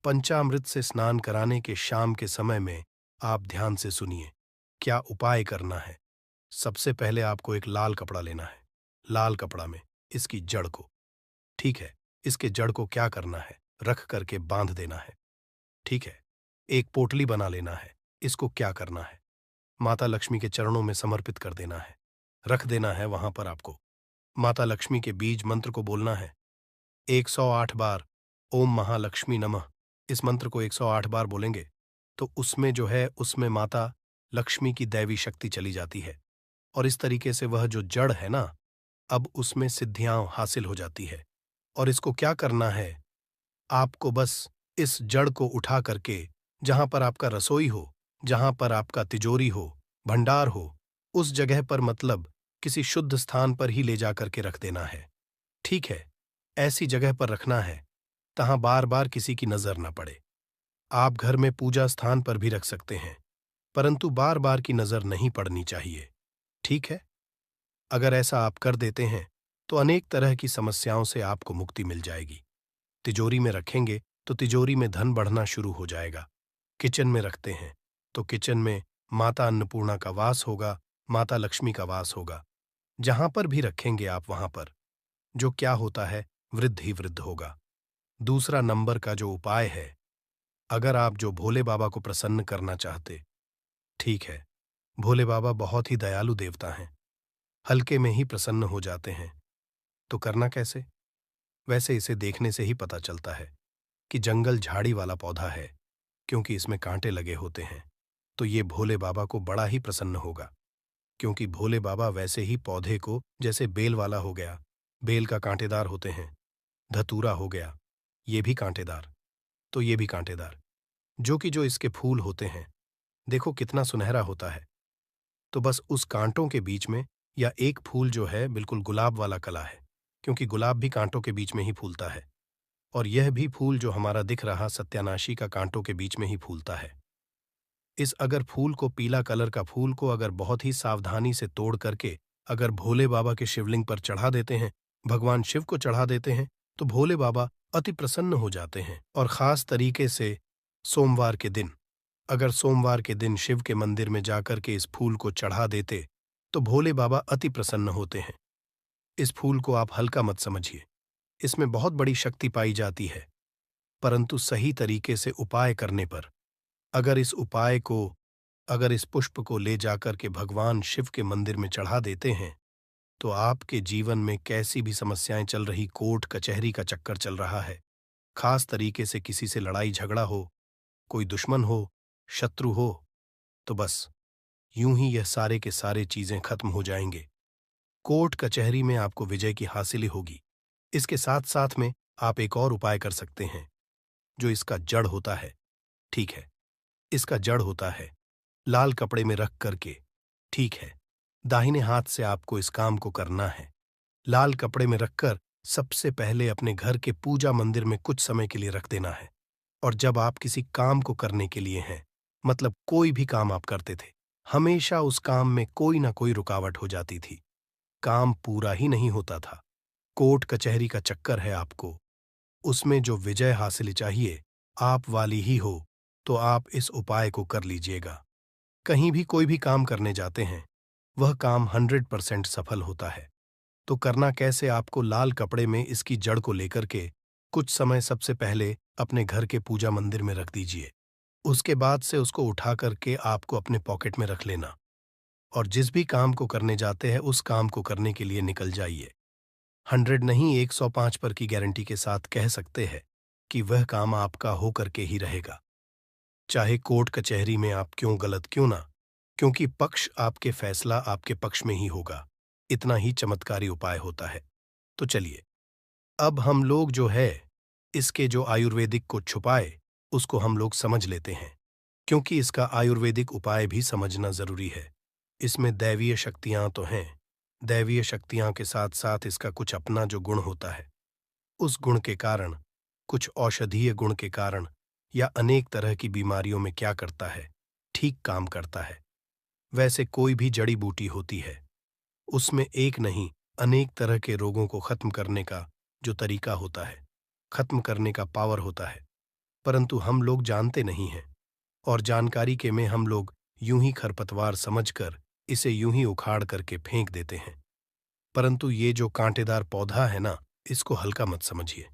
S1: पंचामृत से स्नान कराने के शाम के समय में आप ध्यान से सुनिए क्या उपाय करना है। सबसे पहले आपको एक लाल कपड़ा लेना है। लाल कपड़ा में इसकी जड़ को, ठीक है, इसके जड़ को क्या करना है, रख करके बांध देना है। ठीक है, एक पोटली बना लेना है। इसको क्या करना है, माता लक्ष्मी के चरणों में समर्पित कर देना है, रख देना है वहां पर। आपको माता लक्ष्मी के बीज मंत्र को बोलना है 108 बार, ओम महालक्ष्मी नमः। इस मंत्र को 108 बार बोलेंगे तो उसमें जो है, उसमें माता लक्ष्मी की दैवी शक्ति चली जाती है, और इस तरीके से वह जो जड़ है ना, अब उसमें सिद्धियां हासिल हो जाती है। और इसको क्या करना है, आपको बस इस जड़ को उठा करके जहां पर आपका रसोई हो, जहां पर आपका तिजोरी हो, भंडार हो, उस जगह पर, मतलब किसी शुद्ध स्थान पर ही ले जाकर के रख देना है। ठीक है, ऐसी जगह पर रखना है तहां बार बार किसी की नजर न पड़े। आप घर में पूजा स्थान पर भी रख सकते हैं, परंतु बार बार की नजर नहीं पड़नी चाहिए। ठीक है, अगर ऐसा आप कर देते हैं तो अनेक तरह की समस्याओं से आपको मुक्ति मिल जाएगी। तिजोरी में रखेंगे तो तिजोरी में धन बढ़ना शुरू हो जाएगा। किचन में रखते हैं तो किचन में माता अन्नपूर्णा का वास होगा, माता लक्ष्मी का वास होगा। जहां पर भी रखेंगे आप वहां पर जो क्या होता है, वृद्ध ही वृद्ध होगा। दूसरा नंबर का जो उपाय है, अगर आप जो भोले बाबा को प्रसन्न करना चाहते, ठीक है, भोले बाबा बहुत ही दयालु देवता हैं, हल्के में ही प्रसन्न हो जाते हैं। तो करना कैसे? वैसे इसे देखने से ही पता चलता है कि जंगल झाड़ी वाला पौधा है, क्योंकि इसमें कांटे लगे होते हैं। तो ये भोले बाबा को बड़ा ही प्रसन्न होगा, क्योंकि भोले बाबा वैसे ही पौधे को, जैसे बेल वाला हो गया, बेल का कांटेदार होते हैं, धतूरा हो गया, ये भी कांटेदार, तो ये भी कांटेदार, जो इसके फूल होते हैं, देखो कितना सुनहरा होता है। तो बस उस कांटों के बीच में, या एक फूल जो है बिल्कुल गुलाब वाला कला है, क्योंकि गुलाब भी कांटों के बीच में ही फूलता है, और यह भी फूल जो हमारा दिख रहा सत्यानाशी का कांटों के बीच में ही फूलता है। इस अगर फूल को, पीला कलर का फूल को अगर बहुत ही सावधानी से तोड़ करके अगर भोले बाबा के शिवलिंग पर चढ़ा देते हैं, भगवान शिव को चढ़ा देते हैं, तो भोले बाबा अति प्रसन्न हो जाते हैं। और खास तरीके से सोमवार के दिन, अगर सोमवार के दिन शिव के मंदिर में जाकर के इस फूल को चढ़ा देते, तो भोले बाबा अति प्रसन्न होते हैं। इस फूल को आप हल्का मत समझिए, इसमें बहुत बड़ी शक्ति पाई जाती है, परंतु सही तरीके से उपाय करने पर, अगर इस पुष्प को ले जाकर के भगवान शिव के मंदिर में चढ़ा देते हैं, तो आपके जीवन में कैसी भी समस्याएं चल रही, कोर्ट कचहरी का चक्कर चल रहा है, खास तरीके से किसी से लड़ाई झगड़ा हो, कोई दुश्मन हो, शत्रु हो, तो बस यूं ही यह सारे के सारे चीजें खत्म हो जाएंगे। कोर्ट कचहरी में आपको विजय की हासिल होगी। इसके साथ साथ में आप एक और उपाय कर सकते हैं, जो इसका जड़ होता है, ठीक है, इसका जड़ होता है लाल कपड़े में रख करके, ठीक है, दाहिने हाथ से आपको इस काम को करना है। लाल कपड़े में रखकर सबसे पहले अपने घर के पूजा मंदिर में कुछ समय के लिए रख देना है। और जब आप किसी काम को करने के लिए हैं, मतलब कोई भी काम आप करते थे, हमेशा उस काम में कोई ना कोई रुकावट हो जाती थी, काम पूरा ही नहीं होता था, कोर्ट कचहरी का चक्कर है आपको, उसमें जो विजय हासिल चाहिए आप वाली ही हो, तो आप इस उपाय को कर लीजिएगा। कहीं भी कोई भी काम करने जाते हैं, वह काम 100% सफल होता है। तो करना कैसे? आपको लाल कपड़े में इसकी जड़ को लेकर के कुछ समय सबसे पहले अपने घर के पूजा मंदिर में रख दीजिए। उसके बाद से उसको उठा करके आपको अपने पॉकेट में रख लेना, और जिस भी काम को करने जाते हैं उस काम को करने के लिए निकल जाइए। 100 नहीं, 105 पर की गारंटी के साथ कह सकते हैं कि वह काम आपका हो करके ही रहेगा, चाहे कोर्ट कचहरी में आप क्यों गलत क्यों ना, क्योंकि पक्ष आपके फैसला आपके पक्ष में ही होगा। इतना ही चमत्कारी उपाय होता है। तो चलिए, अब हम लोग जो है इसके जो आयुर्वेदिक को छुपाए उसको हम लोग समझ लेते हैं, क्योंकि इसका आयुर्वेदिक उपाय भी समझना जरूरी है। इसमें दैवीय शक्तियां तो हैं, दैवीय शक्तियां के साथ साथ इसका कुछ अपना जो गुण होता है, उस गुण के कारण, कुछ औषधीय गुण के कारण, या अनेक तरह की बीमारियों में क्या करता है, ठीक काम करता है। वैसे कोई भी जड़ी बूटी होती है, उसमें एक नहीं अनेक तरह के रोगों को खत्म करने का जो तरीका होता है, खत्म करने का पावर होता है, परंतु हम लोग जानते नहीं हैं, और जानकारी के में हम लोग यूं ही खरपतवार समझकर इसे यूं ही उखाड़ करके फेंक देते हैं। परंतु ये जो कांटेदार पौधा है ना, इसको हल्का मत समझिए।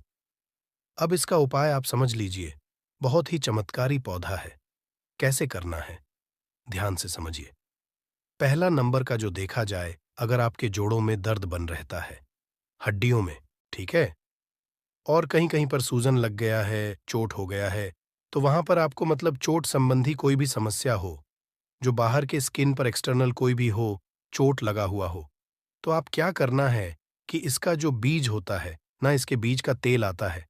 S1: अब इसका उपाय आप समझ लीजिए, बहुत ही चमत्कारी पौधा है। कैसे करना है, ध्यान से समझिए। पहला नंबर का जो देखा जाए, अगर आपके जोड़ों में दर्द बन रहता है, हड्डियों में, ठीक है, और कहीं कहीं पर सूजन लग गया है, चोट हो गया है, तो वहां पर आपको मतलब चोट संबंधी कोई भी समस्या हो, जो बाहर के स्किन पर एक्सटर्नल कोई भी हो, चोट लगा हुआ हो, तो आप क्या करना है कि इसका जो बीज होता है ना, इसके बीज का तेल आता है,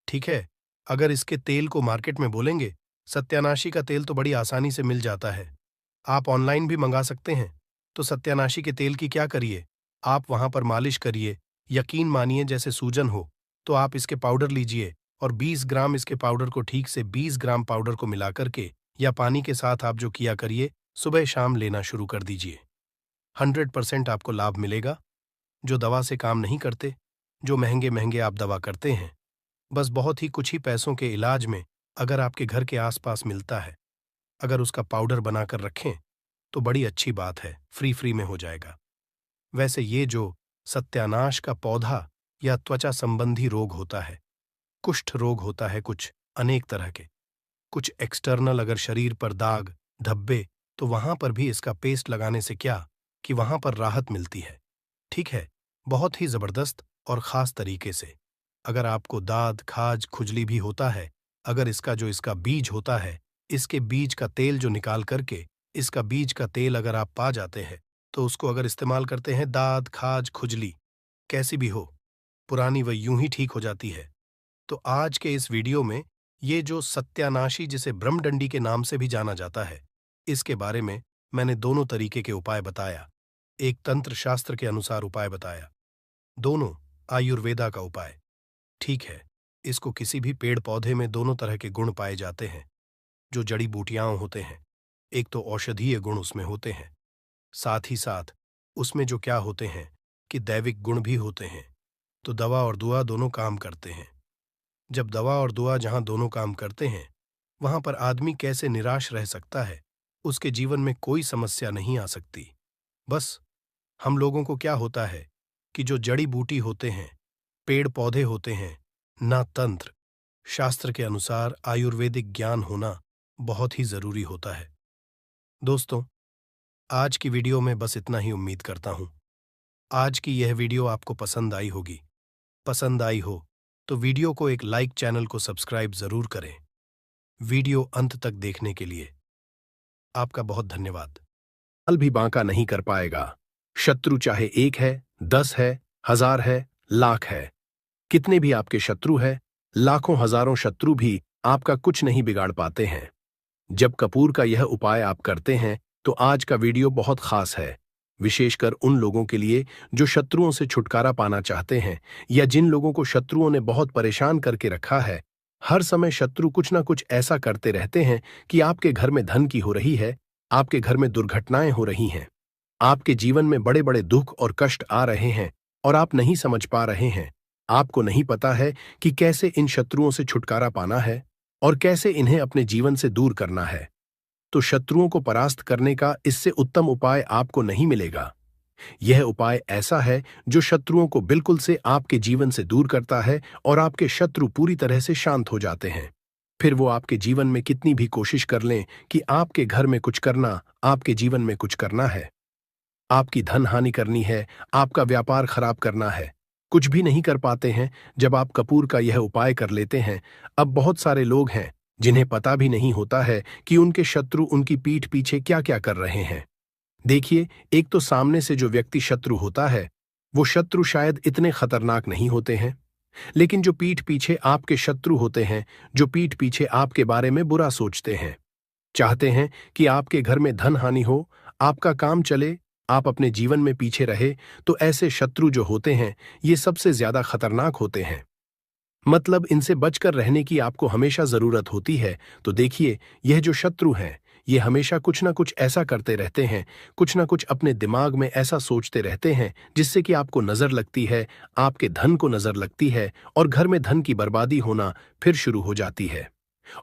S1: ठीक है, अगर इसके तेल को मार्केट में बोलेंगे, सत्यानाशी का तेल तो बड़ी आसानी से मिल जाता है, आप ऑनलाइन भी मंगा सकते हैं। तो सत्यानाशी के तेल की क्या करिए, आप वहां पर मालिश करिए, यकीन मानिए जैसे सूजन हो, तो आप इसके पाउडर लीजिए, और 20 ग्राम इसके पाउडर को, ठीक से 20 ग्राम पाउडर को मिला करके या पानी के साथ आप जो किया करिए, सुबह शाम लेना शुरू कर दीजिए। 100% आपको लाभ मिलेगा। जो दवा से काम नहीं करते, जो महंगे महंगे आप दवा करते हैं, बस बहुत ही कुछ ही पैसों के इलाज में अगर आपके घर के आसपास मिलता है, अगर उसका पाउडर बनाकर रखें, तो बड़ी अच्छी बात है, फ्री में हो जाएगा। वैसे ये जो सत्यानाश का पौधा या त्वचा संबंधी रोग होता है, कुष्ठ रोग होता है, कुछ अनेक तरह के, कुछ एक्सटर्नल, अगर शरीर पर दाग धब्बे, तो वहां पर भी इसका पेस्ट लगाने से क्या कि वहां पर राहत मिलती है। ठीक है, बहुत ही जबरदस्त और खास तरीके से। अगर आपको दाद खाज खुजली भी होता है, अगर इसका बीज होता है, इसके बीज का तेल जो निकाल करके, इसका बीज का तेल अगर आप पा जाते हैं, तो उसको अगर इस्तेमाल करते हैं, दाद खाज खुजली कैसी भी हो, पुरानी वह यूं ही ठीक हो जाती है। तो आज के इस वीडियो में ये जो सत्यानाशी, जिसे ब्रह्मडंडी के नाम से भी जाना जाता है, इसके बारे में मैंने दोनों तरीके के उपाय बताया। एक तंत्र शास्त्र के अनुसार उपाय बताया, दोनों आयुर्वेदा का उपाय। ठीक है, इसको किसी भी पेड़ पौधे में दोनों तरह के गुण पाए जाते हैं। जो जड़ी बूटियां होते हैं, एक तो औषधीय गुण उसमें होते हैं, साथ ही साथ उसमें जो क्या होते हैं कि दैविक गुण भी होते हैं। तो दवा और दुआ दोनों काम करते हैं। जब दवा और दुआ जहां दोनों काम करते हैं, वहां पर आदमी कैसे निराश रह सकता है, उसके जीवन में कोई समस्या नहीं आ सकती। बस हम लोगों को क्या होता है कि जो जड़ी बूटी होते हैं, पेड़ पौधे होते हैं, ना तंत्र शास्त्र के अनुसार आयुर्वेदिक ज्ञान होना बहुत ही जरूरी होता है। दोस्तों, आज की वीडियो में बस इतना ही उम्मीद करता हूं। आज की यह वीडियो आपको पसंद आई होगी। पसंद आई हो तो वीडियो को एक लाइक, चैनल को सब्सक्राइब जरूर करें। वीडियो अंत तक देखने के लिए आपका बहुत धन्यवाद।
S2: साल भी बांका नहीं कर पाएगा। शत्रु चाहे 1 है, 10 है, 1000 है, लाख है, कितने भी आपके शत्रु है, लाखों हजारों शत्रु भी आपका कुछ नहीं बिगाड़ पाते हैं। जब कपूर का यह उपाय आप करते हैं तो आज का वीडियो बहुत खास है, विशेषकर उन लोगों के लिए जो शत्रुओं से छुटकारा पाना चाहते हैं, या जिन लोगों को शत्रुओं ने बहुत परेशान करके रखा है। हर समय शत्रु कुछ ना कुछ ऐसा करते रहते हैं कि आपके घर में धन की हो रही है, आपके घर में दुर्घटनाएं हो रही हैं, आपके जीवन में बड़े बड़े दुख और कष्ट आ रहे हैं और आप नहीं समझ पा रहे हैं। आपको नहीं पता है कि कैसे इन शत्रुओं से छुटकारा पाना है और कैसे इन्हें अपने जीवन से दूर करना है। तो शत्रुओं को परास्त करने का इससे उत्तम उपाय आपको नहीं मिलेगा। यह उपाय ऐसा है जो शत्रुओं को बिल्कुल से आपके जीवन से दूर करता है और आपके शत्रु पूरी तरह से शांत हो जाते हैं। फिर वो आपके जीवन में कितनी भी कोशिश कर लें कि आपके घर में कुछ करना, आपके जीवन में कुछ करना है, आपकी धन हानि करनी है, आपका व्यापार खराब करना है, कुछ भी नहीं कर पाते हैं जब आप कपूर का यह उपाय कर लेते हैं। अब बहुत सारे लोग हैं जिन्हें पता भी नहीं होता है कि उनके शत्रु उनकी पीठ पीछे क्या क्या कर रहे हैं। देखिए, एक तो सामने से जो व्यक्ति शत्रु होता है, वो शत्रु शायद इतने खतरनाक नहीं होते हैं, लेकिन जो पीठ पीछे आपके शत्रु होते हैं, जो पीठ पीछे आपके बारे में बुरा सोचते हैं, चाहते हैं कि आपके घर में धन हानि हो, आपका काम चले, आप अपने जीवन में पीछे रहे, तो ऐसे शत्रु जो होते हैं, ये सबसे ज्यादा खतरनाक होते हैं। मतलब इनसे बचकर रहने की आपको हमेशा जरूरत होती है। तो देखिए, यह जो शत्रु हैं, ये हमेशा कुछ ना कुछ ऐसा करते रहते हैं, कुछ ना कुछ अपने दिमाग में ऐसा सोचते रहते हैं जिससे कि आपको नजर लगती है, आपके धन को नजर लगती है और घर में धन की बर्बादी होना फिर शुरू हो जाती है।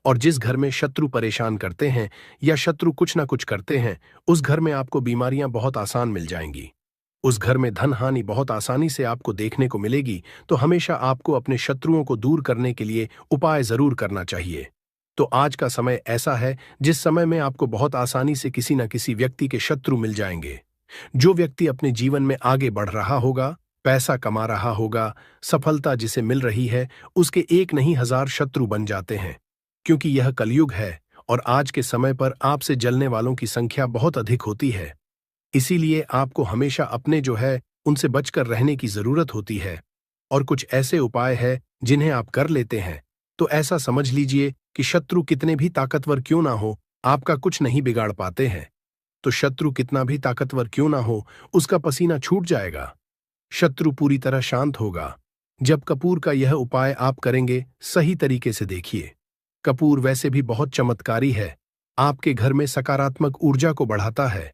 S2: और जिस घर में शत्रु परेशान करते हैं या शत्रु कुछ ना कुछ करते हैं, उस घर में आपको बीमारियां बहुत आसान मिल जाएंगी, उस घर में धन हानि बहुत आसानी से आपको देखने को मिलेगी। तो हमेशा आपको अपने शत्रुओं को दूर करने के लिए उपाय जरूर करना चाहिए। तो आज का समय ऐसा है जिस समय में आपको बहुत आसानी से किसी न किसी व्यक्ति के शत्रु मिल जाएंगे। जो व्यक्ति अपने जीवन में आगे बढ़ रहा होगा, पैसा कमा रहा होगा, सफलता जिसे मिल रही है, उसके 1 नहीं 1000 शत्रु बन जाते हैं, क्योंकि यह कलयुग है और आज के समय पर आपसे जलने वालों की संख्या बहुत अधिक होती है। इसीलिए आपको हमेशा अपने जो है उनसे बचकर रहने की जरूरत होती है। और कुछ ऐसे उपाय है जिन्हें आप कर लेते हैं तो ऐसा समझ लीजिए कि शत्रु कितने भी ताकतवर क्यों ना हो, आपका कुछ नहीं बिगाड़ पाते हैं। तो शत्रु कितना भी ताकतवर क्यों ना हो, उसका पसीना छूट जाएगा, शत्रु पूरी तरह शांत होगा। जब कपूर का यह उपाय आप करेंगे, सही तरीके से देखिए, कपूर वैसे भी बहुत चमत्कारी है, आपके घर में सकारात्मक ऊर्जा को बढ़ाता है,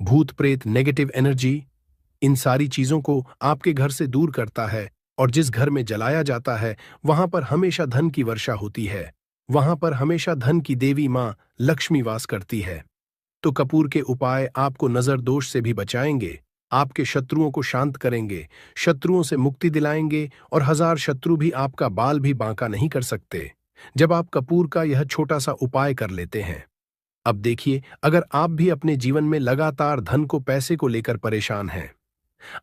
S2: भूत प्रेत नेगेटिव एनर्जी, इन सारी चीजों को आपके घर से दूर करता है। और जिस घर में जलाया जाता है, वहां पर हमेशा धन की वर्षा होती है, वहां पर हमेशा धन की देवी मां लक्ष्मी वास करती है। तो कपूर के उपाय आपको नजर दोष से भी बचाएंगे, आपके शत्रुओं को शांत करेंगे, शत्रुओं से मुक्ति दिलाएंगे और 1000 शत्रु भी आपका बाल भी बांका नहीं कर सकते जब आप कपूर का यह छोटा सा उपाय कर लेते हैं। अब देखिए, अगर आप भी अपने जीवन में लगातार धन को पैसे को लेकर परेशान हैं,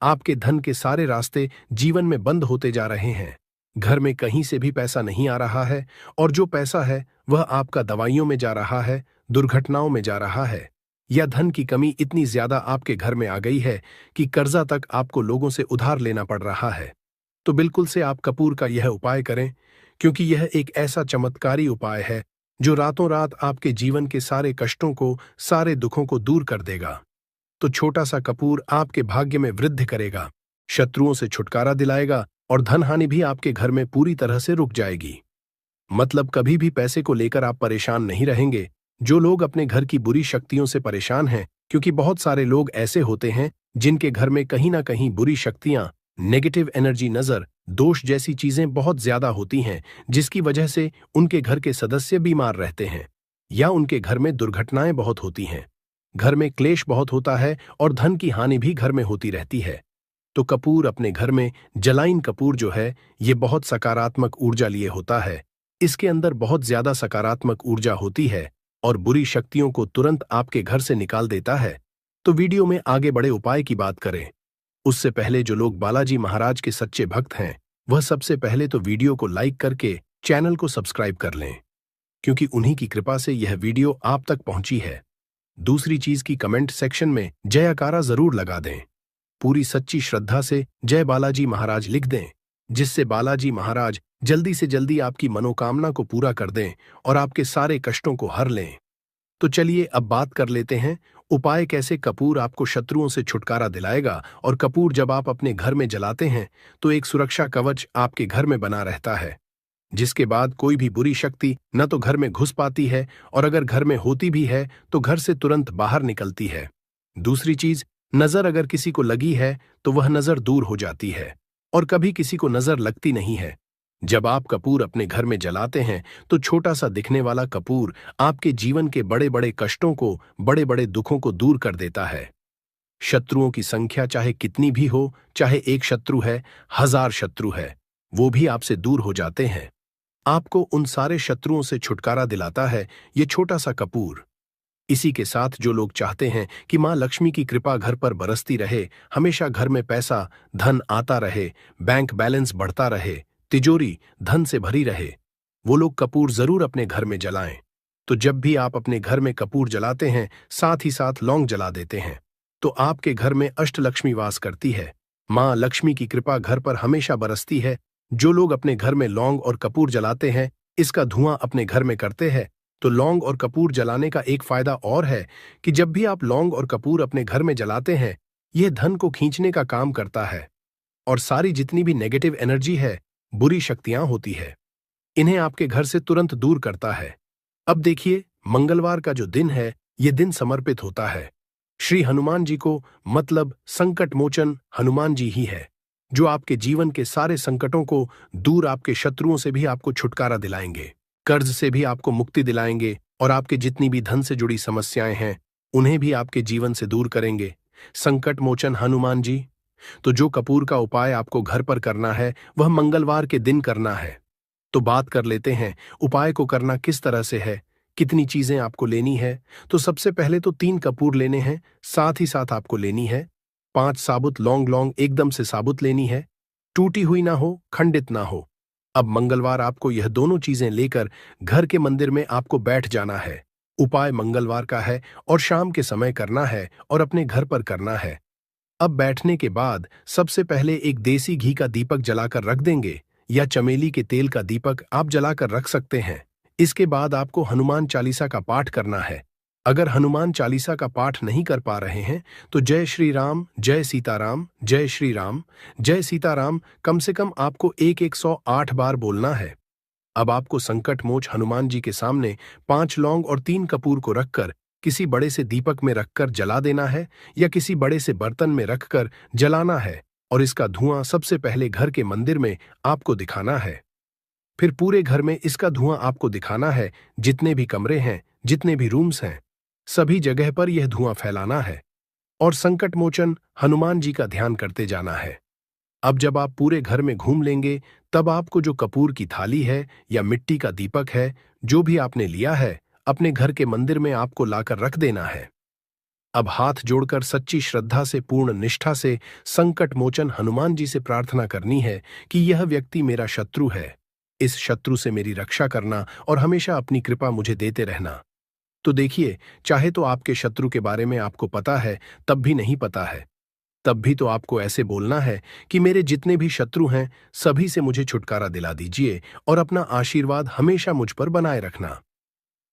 S2: आपके धन के सारे रास्ते जीवन में बंद होते जा रहे हैं, घर में कहीं से भी पैसा नहीं आ रहा है और जो पैसा है वह आपका दवाइयों में जा रहा है, दुर्घटनाओं में जा रहा है, या धन की कमी इतनी ज्यादा आपके घर में आ गई है कि कर्जा तक आपको लोगों से उधार लेना पड़ रहा है, तो बिल्कुल से आप कपूर का यह उपाय करें, क्योंकि यह एक ऐसा चमत्कारी उपाय है जो रातों रात आपके जीवन के सारे कष्टों को, सारे दुखों को दूर कर देगा। तो छोटा सा कपूर आपके भाग्य में वृद्धि करेगा, शत्रुओं से छुटकारा दिलाएगा और धन हानि भी आपके घर में पूरी तरह से रुक जाएगी। मतलब कभी भी पैसे को लेकर आप परेशान नहीं रहेंगे। जो लोग अपने घर की बुरी शक्तियों से परेशान हैं, क्योंकि बहुत सारे लोग ऐसे होते हैं जिनके घर में कहीं ना कहीं बुरी शक्तियां, नेगेटिव एनर्जी, नजर दोष जैसी चीजें बहुत ज्यादा होती हैं, जिसकी वजह से उनके घर के सदस्य बीमार रहते हैं या उनके घर में दुर्घटनाएं बहुत होती हैं, घर में क्लेश बहुत होता है और धन की हानि भी घर में होती रहती है। तो कपूर अपने घर में, जलाइन कपूर जो है, ये बहुत सकारात्मक ऊर्जा लिए होता है। इसके अंदर बहुत ज्यादा सकारात्मक ऊर्जा होती है और बुरी शक्तियों को तुरंत आपके घर से निकाल देता है। तो वीडियो में आगे बड़े उपाय की बात करें उससे पहले जो लोग बालाजी महाराज के सच्चे भक्त हैं, वह सबसे पहले तो वीडियो को लाइक करके चैनल को सब्सक्राइब कर लें, क्योंकि उन्हीं की कृपा से यह वीडियो आप तक पहुंची है। दूसरी चीज की कमेंट सेक्शन में जयकारा जरूर लगा दें, पूरी सच्ची श्रद्धा से जय बालाजी महाराज लिख दें, जिससे बालाजी महाराज जल्दी से जल्दी आपकी मनोकामना को पूरा कर दें और आपके सारे कष्टों को हर लें। तो चलिए अब बात कर लेते हैं उपाय कैसे कपूर आपको शत्रुओं से छुटकारा दिलाएगा। और कपूर जब आप अपने घर में जलाते हैं तो एक सुरक्षा कवच आपके घर में बना रहता है, जिसके बाद कोई भी बुरी शक्ति न तो घर में घुस पाती है और अगर घर में होती भी है तो घर से तुरंत बाहर निकलती है। दूसरी चीज, नजर अगर किसी को लगी है तो वह नजर दूर हो जाती है और कभी किसी को नजर लगती नहीं है। जब आप कपूर अपने घर में जलाते हैं तो छोटा सा दिखने वाला कपूर आपके जीवन के बड़े बड़े कष्टों को, बड़े बड़े दुखों को दूर कर देता है। शत्रुओं की संख्या चाहे कितनी भी हो, चाहे एक शत्रु है, 1000 शत्रु है, वो भी आपसे दूर हो जाते हैं। आपको उन सारे शत्रुओं से छुटकारा दिलाता है ये छोटा सा कपूर। इसी के साथ जो लोग चाहते हैं कि मां लक्ष्मी की कृपा घर पर बरसती रहे, हमेशा घर में पैसा, धन आता रहे, बैंक बैलेंस बढ़ता रहे, तिजोरी धन से भरी रहे, वो लोग कपूर जरूर अपने घर में जलाएं। तो जब भी आप अपने घर में कपूर जलाते हैं, साथ ही साथ लौंग जला देते हैं, तो आपके घर में अष्टलक्ष्मी वास करती है, मां लक्ष्मी की कृपा घर पर हमेशा बरसती है। जो लोग अपने घर में लौंग और कपूर जलाते हैं, इसका धुआं अपने घर में करते हैं, तो लौंग और कपूर जलाने का एक फायदा और है कि जब भी आप लौंग और कपूर अपने घर में जलाते हैं, यह धन को खींचने का काम करता है और सारी जितनी भी नेगेटिव एनर्जी है, बुरी शक्तियां होती है, इन्हें आपके घर से तुरंत दूर करता है। अब देखिए, मंगलवार का जो दिन है, यह दिन समर्पित होता है श्री हनुमान जी को, मतलब संकट मोचन हनुमान जी ही है, जो आपके जीवन के सारे संकटों को दूर, आपके शत्रुओं से भी आपको छुटकारा दिलाएंगे, कर्ज से भी आपको मुक्ति दिलाएंगे और आपके जितनी भी धन से जुड़ी समस्याएं हैं उन्हें भी आपके जीवन से दूर करेंगे। संकट मोचन हनुमान जी। तो जो कपूर का उपाय आपको घर पर करना है वह मंगलवार के दिन करना है। तो बात कर लेते हैं उपाय को करना किस तरह से है, कितनी चीजें आपको लेनी है। तो सबसे पहले तो 3 कपूर लेने हैं, साथ ही साथ आपको लेनी है 5 साबुत लौंग, लौंग एकदम से साबुत लेनी है, टूटी हुई ना हो, खंडित ना हो। अब मंगलवार आपको यह दोनों चीजें लेकर घर के मंदिर में आपको बैठ जाना है। उपाय मंगलवार का है और शाम के समय करना है और अपने घर पर करना है। अब बैठने के बाद सबसे पहले एक देसी घी का दीपक जलाकर रख देंगे या चमेली के तेल का दीपक आप जलाकर रख सकते हैं। इसके बाद आपको हनुमान चालीसा का पाठ करना है। अगर हनुमान चालीसा का पाठ नहीं कर पा रहे हैं तो जय श्री राम, जय सीताराम, जय श्री राम, जय सीताराम कम से कम आपको 108 बार बोलना है। अब आपको संकट मोच हनुमान जी के सामने 5 लौंग और 3 कपूर को रखकर किसी बड़े से दीपक में रखकर जला देना है या किसी बड़े से बर्तन में रखकर जलाना है और इसका धुआं सबसे पहले घर के मंदिर में आपको दिखाना है। फिर पूरे घर में इसका धुआं आपको दिखाना है, जितने भी कमरे हैं, जितने भी रूम्स हैं। सभी जगह पर यह धुआं फैलाना है और संकट मोचन हनुमान जी का ध्यान करते जाना है। अब जब आप पूरे घर में घूम लेंगे, तब आपको जो कपूर की थाली है या मिट्टी का दीपक है, जो भी आपने लिया है, अपने घर के मंदिर में आपको लाकर रख देना है। अब हाथ जोड़कर सच्ची श्रद्धा से, पूर्ण निष्ठा से संकट मोचन हनुमान जी से प्रार्थना करनी है कि यह व्यक्ति मेरा शत्रु है, इस शत्रु से मेरी रक्षा करना और हमेशा अपनी कृपा मुझे देते रहना। तो देखिए, चाहे तो आपके शत्रु के बारे में आपको पता है, तब भी नहीं पता है, तब भी तो आपको ऐसे बोलना है कि मेरे जितने भी शत्रु हैं, सभी से मुझे छुटकारा दिला दीजिए और अपना आशीर्वाद हमेशा मुझ पर बनाए रखना।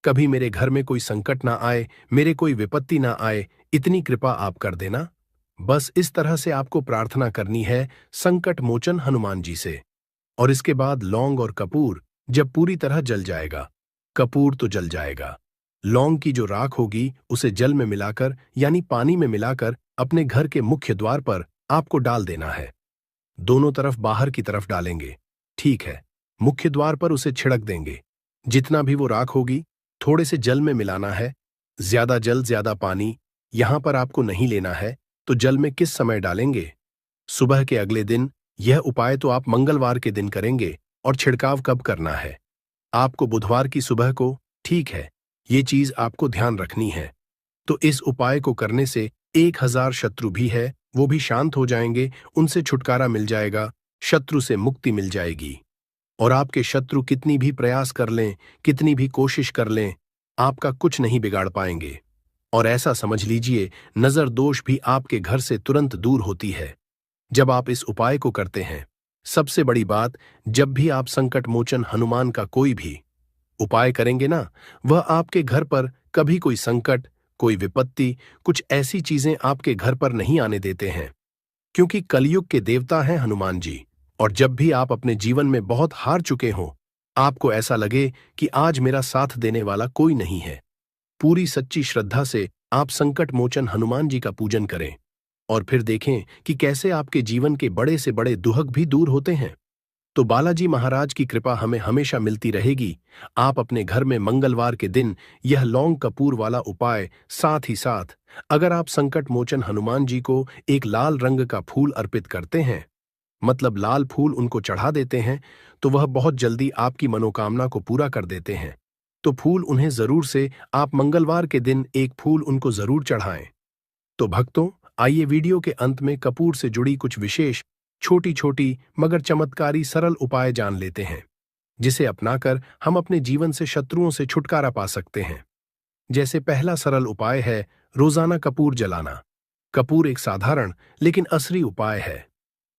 S2: कभी मेरे घर में कोई संकट ना आए, मेरे कोई विपत्ति ना आए, इतनी कृपा आप कर देना। बस इस तरह से आपको प्रार्थना करनी है संकट मोचन हनुमान जी से। और इसके बाद लौंग और कपूर जब पूरी तरह जल जाएगा, कपूर तो जल जाएगा, लौंग की जो राख होगी उसे जल में मिलाकर यानी पानी में मिलाकर अपने घर के मुख्य द्वार पर आपको डाल देना है। दोनों तरफ बाहर की तरफ डालेंगे, ठीक है। मुख्य द्वार पर उसे छिड़क देंगे। जितना भी वो राख होगी थोड़े से जल में मिलाना है। ज्यादा जल ज्यादा पानी यहां पर आपको नहीं लेना है। तो जल में किस समय डालेंगे? सुबह के अगले दिन। यह उपाय तो आप मंगलवार के दिन करेंगे। और छिड़काव कब करना है? आपको बुधवार की सुबह को, ठीक है। ये चीज आपको ध्यान रखनी है। तो इस उपाय को करने से 1000 शत्रु भी है वो भी शांत हो जाएंगे, उनसे छुटकारा मिल जाएगा, शत्रु से मुक्ति मिल जाएगी। और आपके शत्रु कितनी भी प्रयास कर लें, कितनी भी कोशिश कर लें, आपका कुछ नहीं बिगाड़ पाएंगे। और ऐसा समझ लीजिए, नजर दोष भी आपके घर से तुरंत दूर होती है जब आप इस उपाय को करते हैं। सबसे बड़ी बात, जब भी आप संकट मोचन हनुमान का कोई भी उपाय करेंगे ना, वह आपके घर पर कभी कोई संकट, कोई विपत्ति, कुछ ऐसी चीजें आपके घर पर नहीं आने देते हैं, क्योंकि कलयुग के देवता हैं हनुमान जी। और जब भी आप अपने जीवन में बहुत हार चुके हों, आपको ऐसा लगे कि आज मेरा साथ देने वाला कोई नहीं है, पूरी सच्ची श्रद्धा से आप संकट मोचन हनुमान जी का पूजन करें और फिर देखें कि कैसे आपके जीवन के बड़े से बड़े दुहक भी दूर होते हैं। तो बालाजी महाराज की कृपा हमें हमेशा मिलती रहेगी। आप अपने घर में मंगलवार के दिन यह लौंग कपूर वाला उपाय, साथ ही साथ अगर आप संकट मोचन हनुमान जी को एक लाल रंग का फूल अर्पित करते हैं, मतलब लाल फूल उनको चढ़ा देते हैं, तो वह बहुत जल्दी आपकी मनोकामना को पूरा कर देते हैं। तो फूल उन्हें जरूर से आप मंगलवार के दिन एक फूल उनको जरूर चढ़ाएं। तो भक्तों, आइए वीडियो के अंत में कपूर से जुड़ी कुछ विशेष छोटी छोटी मगर चमत्कारी सरल उपाय जान लेते हैं, जिसे अपनाकर हम अपने जीवन से शत्रुओं से छुटकारा पा सकते हैं। जैसे पहला सरल उपाय है रोजाना कपूर जलाना। कपूर एक साधारण लेकिन असली उपाय है।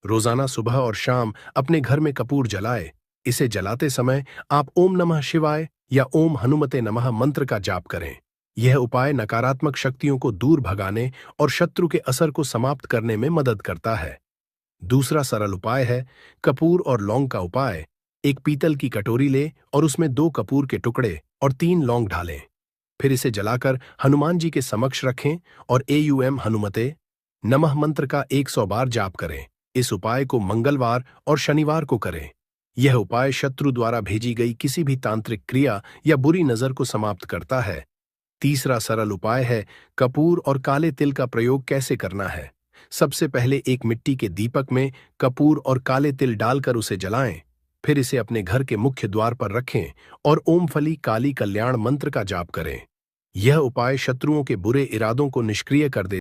S2: रोजाना सुबह और शाम अपने घर में कपूर जलाए। इसे जलाते समय आप ओम नमः शिवाय या ओम हनुमते नमः मंत्र का जाप करें। यह उपाय नकारात्मक शक्तियों को दूर भगाने और शत्रु के असर को समाप्त करने में मदद करता है। दूसरा सरल उपाय है कपूर और लौंग का उपाय। एक पीतल की कटोरी ले और उसमें 2 कपूर के टुकड़े और 3 लौंग ढालें। फिर इसे जलाकर हनुमान जी के समक्ष रखें और एयूएम हनुमते नमः मंत्र का 100 बार जाप करें। इस उपाय को मंगलवार और शनिवार को करें। यह उपाय शत्रु द्वारा भेजी गई किसी भी तांत्रिक क्रिया या बुरी नजर को समाप्त करता है। तीसरा सरल उपाय है कपूर और काले तिल का प्रयोग कैसे करना है। सबसे पहले एक मिट्टी के दीपक में कपूर और काले तिल डालकर उसे जलाएं। फिर इसे अपने घर के मुख्य द्वार पर रखें और ओम फली काली कल्याण मंत्र का जाप करें। यह उपाय शत्रुओं के बुरे इरादों को निष्क्रिय कर दे